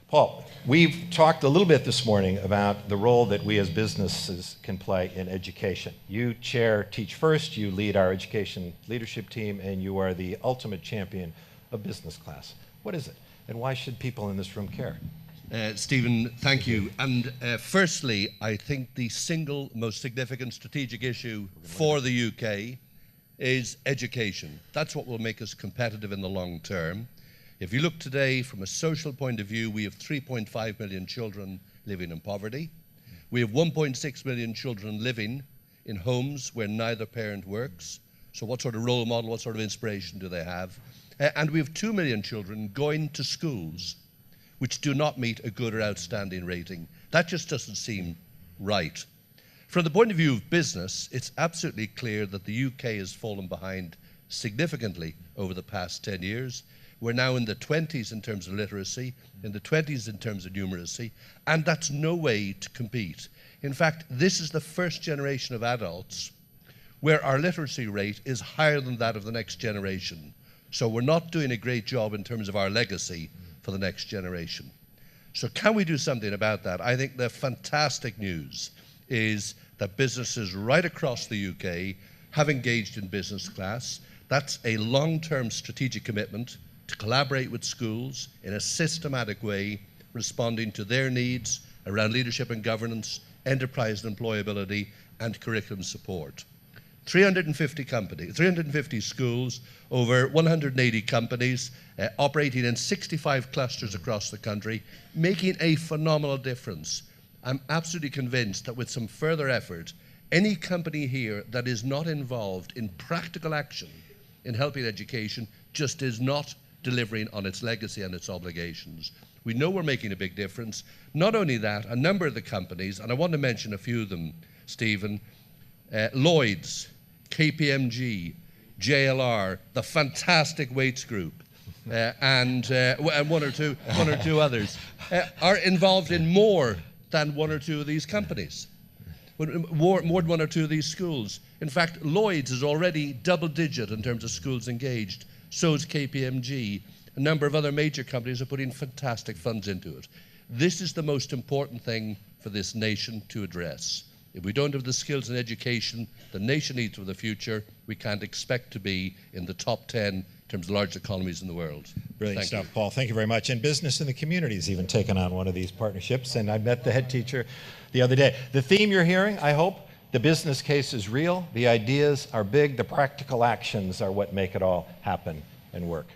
Paul, we've talked a little bit this morning about the role that we as businesses can play in education. You chair Teach First, you lead our education leadership team, and you are the ultimate champion of business class. What is it, and why should people in this room care? Stephen, thank you. And firstly, I think the single most significant strategic issue for the UK is education. That's what will make us competitive in the long term. If you look today from a social point of view, we have 3.5 million children living in poverty. We have 1.6 million children living in homes where neither parent works. So what sort of role model, what sort of inspiration do they have? And we have 2 million children going to schools which do not meet a good or outstanding rating. That just doesn't seem right. From the point of view of business, it's absolutely clear that the UK has fallen behind significantly over the past 10 years. We're now in the 20s in terms of literacy, in the 20s in terms of numeracy, and that's no way to compete. In fact, this is the first generation of adults where our literacy rate is higher than that of the next generation. So we're not doing a great job in terms of our legacy for the next generation. So can we do something about that? I think the fantastic news is that businesses right across the UK have engaged in business class. That's a long-term strategic commitment to collaborate with schools in a systematic way, responding to their needs around leadership and governance, enterprise and employability, and curriculum support. 350 schools, over 180 companies, operating in 65 clusters across the country, making a phenomenal difference. I'm absolutely convinced that with some further effort, any company here that is not involved in practical action in helping education just is not delivering on its legacy and its obligations. We know we're making a big difference. Not only that, a number of the companies, and I want to mention a few of them, Stephen, Lloyd's, KPMG, JLR, the fantastic Waits Group, and one or two others, are involved in more than one or two of these companies, more than one or two of these schools. In fact, Lloyd's is already double-digit in terms of schools engaged. So is KPMG. A number of other major companies are putting fantastic funds into it. This is the most important thing for this nation to address. If we don't have the skills and education the nation needs for the future, we can't expect to be in the top 10 in terms of large economies in the world. Brilliant stuff, Paul. Thank you very much. And business in the community has even taken on one of these partnerships, and I met the head teacher the other day. The theme you're hearing, I hope, the business case is real, the ideas are big, the practical actions are what make it all happen and work.